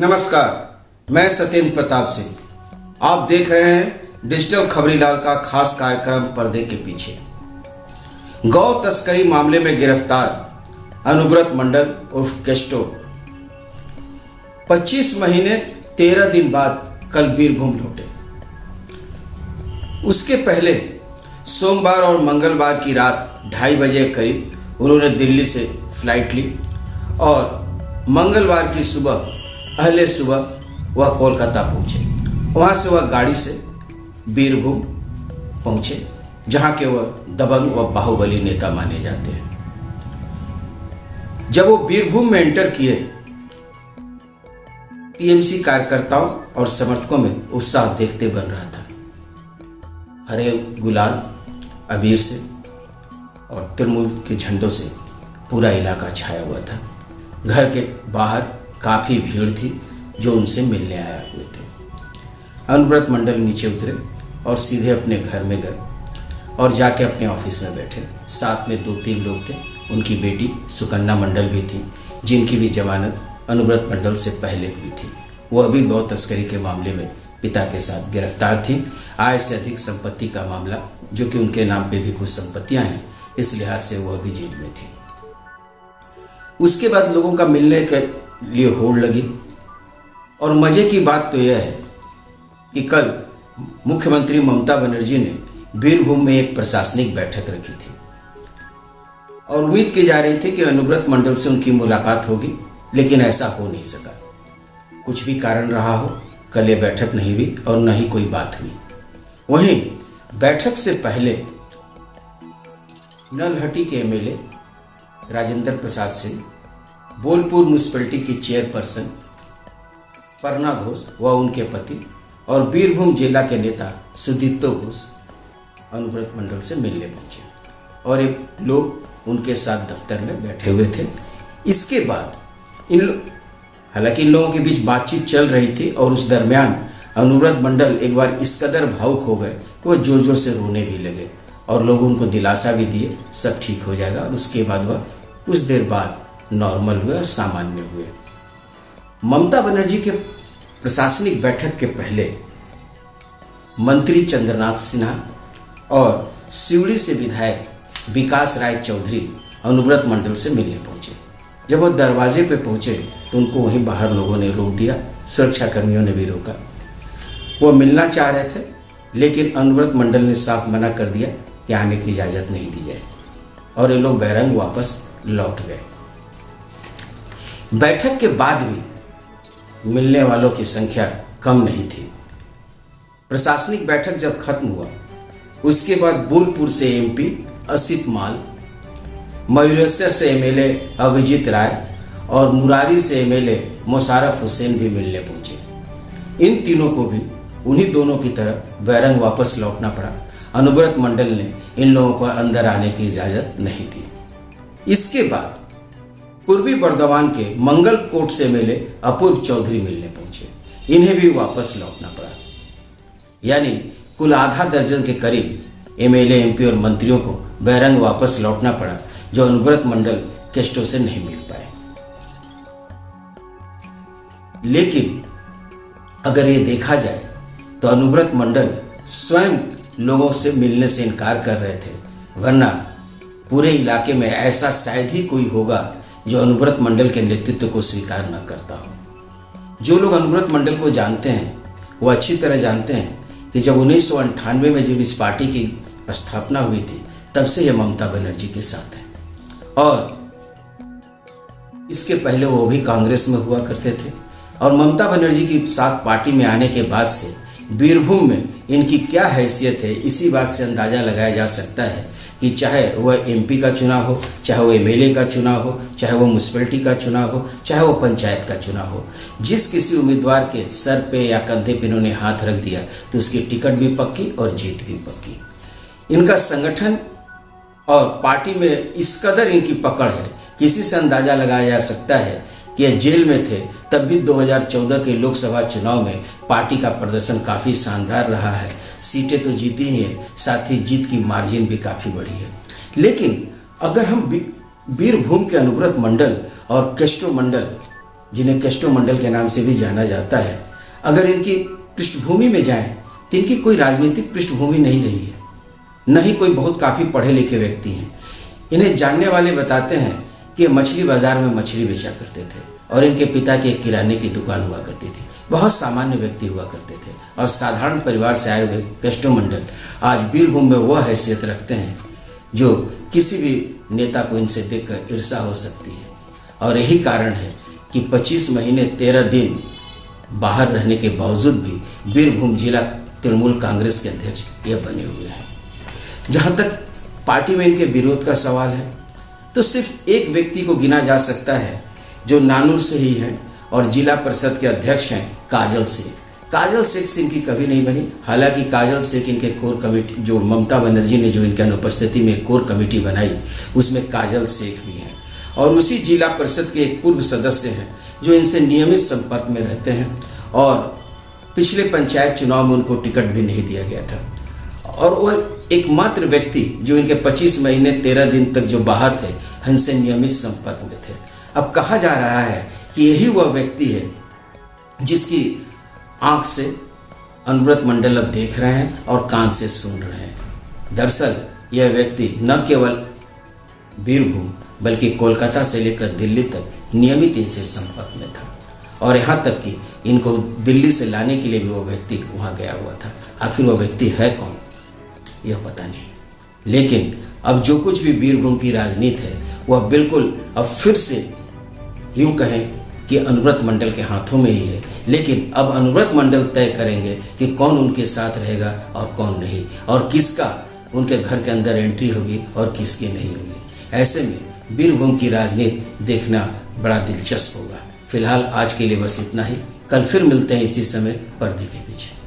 नमस्कार, मैं सत्येंद्र प्रताप सिंह। आप देख रहे हैं डिजिटल खबरीलाल का खास कार्यक्रम पर्दे के पीछे। गौ तस्करी मामले में गिरफ्तार अनुव्रत मंडल उर्फ केस्टो 25 महीने 13 दिन बाद कल बीरभूम लौटे। उसके पहले सोमवार और मंगलवार की रात 2:30 बजे करीब उन्होंने दिल्ली से फ्लाइट ली और मंगलवार की सुबह पहले सुबह वह कोलकाता पहुंचे। वहां से वह गाड़ी से बीरभूम पहुंचे, जहां के वह दबंग व बाहुबली नेता माने जाते हैं। जब वो बीरभूम में एंटर किए, टीएमसी कार्यकर्ताओं और समर्थकों में उत्साह देखते बन रहा था। हरे गुलाल अबीर से और तृणमूल के झंडों से पूरा इलाका छाया हुआ था। घर के बाहर काफ़ी भीड़ थी जो उनसे मिलने आए हुए थे। अनुव्रत मंडल नीचे उतरे और सीधे अपने घर में गए और जाके अपने ऑफिस में बैठे। साथ में 2-3 लोग थे। उनकी बेटी सुकन्या मंडल भी थी, जिनकी भी जमानत अनुव्रत मंडल से पहले हुई थी। वह भी गौ तस्करी के मामले में पिता के साथ गिरफ्तार थी। आय से अधिक संपत्ति का मामला, जो कि उनके नाम पे भी कुछ संपत्तियां हैं, इस लिहाज से वह भी जेल में थी। उसके बाद लोगों का मिलने के लिए होड़ लगी। और मजे की बात तो यह है कि कल मुख्यमंत्री ममता बनर्जी ने बीरभूम में एक प्रशासनिक बैठक रखी थी और उम्मीद की जा रही थी कि अनुव्रत मंडल से उनकी मुलाकात होगी, लेकिन ऐसा हो नहीं सका। कुछ भी कारण रहा हो, कल ये बैठक नहीं हुई और न ही कोई बात हुई। वहीं बैठक से पहले नलहटी के एमएलए राजेंद्र प्रसाद सिंह, बोलपुर म्यूनिसिपैलिटी की चेयरपर्सन पर्णा घोष व उनके पति और बीरभूम जिला के नेता सुदीप्तो घोष अनुव्रत मंडल से मिलने पहुंचे और एक लोग उनके साथ दफ्तर में बैठे हुए थे। इसके बाद हालांकि इन लोगों के बीच बातचीत चल रही थी और उस दरमियान अनुव्रत मंडल एक बार इस कदर भावुक हो गए कि वह जोर जोर से रोने भी लगे और लोग उनको दिलासा भी दिए, सब ठीक हो जाएगा। और उसके बाद वह कुछ देर बाद नॉर्मल हुए और सामान्य हुए। ममता बनर्जी के प्रशासनिक बैठक के पहले मंत्री चंद्रनाथ सिन्हा और सिवड़ी से विधायक विकास राय चौधरी अनुव्रत मंडल से मिलने पहुंचे। जब वह दरवाजे पे पहुंचे तो उनको वहीं बाहर लोगों ने रोक दिया, सुरक्षा कर्मियों ने भी रोका। वो मिलना चाह रहे थे, लेकिन अनुव्रत मंडल ने साफ मना कर दिया कि आने की इजाज़त नहीं दी जाए और ये लोग बहरंग वापस लौट गए। बैठक के बाद भी मिलने वालों की संख्या कम नहीं थी। प्रशासनिक बैठक जब खत्म हुआ, उसके बाद बोलपुर से एमपी असित माल, मयूरेश्वर से एमएलए अभिजीत राय और मुरारी से एमएलए मोशारफ हुसैन भी मिलने पहुंचे। इन तीनों को भी उन्हीं दोनों की तरह बैरंग वापस लौटना पड़ा। अनुव्रत मंडल ने इन लोगों को अंदर आने की इजाज़त नहीं दी। इसके बाद पूर्वी बर्दवान के मंगल कोट से मिले अपूर्व चौधरी मिलने पहुंचे। इन्हें भी वापस लौटना पड़ा। यानी कुल आधा दर्जन के करीब एमएलए, एमपी और मंत्रियों को बैरंग वापस लौटना पड़ा, जो अनुव्रत मंडल केस्टो से नहीं मिल पाए। लेकिन अगर ये देखा जाए तो अनुव्रत मंडल स्वयं लोगों से मिलने से इनकार कर रहे थे, वरना पूरे इलाके में ऐसा शायद ही कोई होगा जो अनुव्रत मंडल के नेतृत्व को स्वीकार न करता हो। जो लोग अनुव्रत मंडल को जानते हैं वो अच्छी तरह जानते हैं कि जब 1998 में जब इस पार्टी की स्थापना हुई थी, तब से ये ममता बनर्जी के साथ है और इसके पहले वो भी कांग्रेस में हुआ करते थे। और ममता बनर्जी के साथ पार्टी में आने के बाद से बीरभूम में इनकी क्या हैसियत है, इसी बात से अंदाज़ा लगाया जा सकता है कि चाहे वह एमपी का चुनाव हो, चाहे वो एमएलए का चुनाव हो, चाहे वो म्यूनिसिपैलिटी का चुनाव हो, चाहे वो पंचायत का चुनाव हो, जिस किसी उम्मीदवार के सर पे या कंधे पे इन्होंने हाथ रख दिया तो उसकी टिकट भी पक्की और जीत भी पक्की। इनका संगठन और पार्टी में इस कदर इनकी पकड़ है, किसी से अंदाज़ा लगाया जा सकता है कि ये जेल में थे तब भी 2014 के लोकसभा चुनाव में पार्टी का प्रदर्शन काफ़ी शानदार रहा है। सीटें तो जीती ही हैं, साथ ही जीत की मार्जिन भी काफ़ी बढ़ी है। लेकिन अगर हम बीरभूम के अनुव्रत मंडल और केस्टो मंडल जिन्हें केस्टो मंडल के नाम से भी जाना जाता है, अगर इनकी पृष्ठभूमि में जाएं तो इनकी कोई राजनीतिक पृष्ठभूमि नहीं रही है, न ही कोई बहुत काफ़ी पढ़े लिखे व्यक्ति हैं। इन्हें जानने वाले बताते हैं कि ये मछली बाजार में मछली बेचा करते थे और इनके पिता की एक किराने की दुकान हुआ करती थी। बहुत सामान्य व्यक्ति हुआ करते थे और साधारण परिवार से आए हुए केस्टो मंडल आज बीरभूम में वह हैसियत रखते हैं जो किसी भी नेता को इनसे देखकर ईर्ष्या हो सकती है। और यही कारण है कि 25 महीने 13 दिन बाहर रहने के बावजूद भी बीरभूम जिला तृणमूल कांग्रेस के अध्यक्ष ये बने हुए हैं। जहाँ तक पार्टी में इनके विरोध का सवाल है तो सिर्फ एक व्यक्ति को गिना जा सकता है जो नानूर से ही है और जिला परिषद के अध्यक्ष हैं काजल शेख। काजल शेख से इनकी कभी नहीं बनी। हालांकि काजल शेख इनके कोर कमेटी, जो ममता बनर्जी ने जो इनके अनुपस्थिति में कोर कमेटी बनाई, उसमें काजल शेख भी हैं और उसी जिला परिषद के एक पूर्व सदस्य हैं जो इनसे नियमित संपर्क में रहते हैं और पिछले पंचायत चुनाव में उनको टिकट भी नहीं दिया गया था। और वह एकमात्र व्यक्ति जो इनके 25 महीने 13 दिन तक जो बाहर थे, इनसे नियमित संपर्क में थे। अब कहा जा रहा है कि यही वह व्यक्ति है जिसकी आंख से अनुव्रत मंडल अब देख रहे हैं और कान से सुन रहे हैं। दरअसल यह व्यक्ति न केवल बीरभूम बल्कि कोलकाता से लेकर दिल्ली तक नियमित इनसे संपर्क में था और यहाँ तक कि इनको दिल्ली से लाने के लिए भी वो व्यक्ति वहाँ गया हुआ था। आखिर वह व्यक्ति है कौन, यह पता नहीं। लेकिन अब जो कुछ भी बीरभूम की राजनीति है वह बिल्कुल अब फिर से यूँ कहें कि अनुव्रत मंडल के हाथों में ही है। लेकिन अब अनुव्रत मंडल तय करेंगे कि कौन उनके साथ रहेगा और कौन नहीं, और किसका उनके घर के अंदर एंट्री होगी और किसकी नहीं होगी। ऐसे में बीरभूम की राजनीति देखना बड़ा दिलचस्प होगा। फिलहाल आज के लिए बस इतना ही। कल फिर मिलते हैं इसी समय पर्दे के पीछे।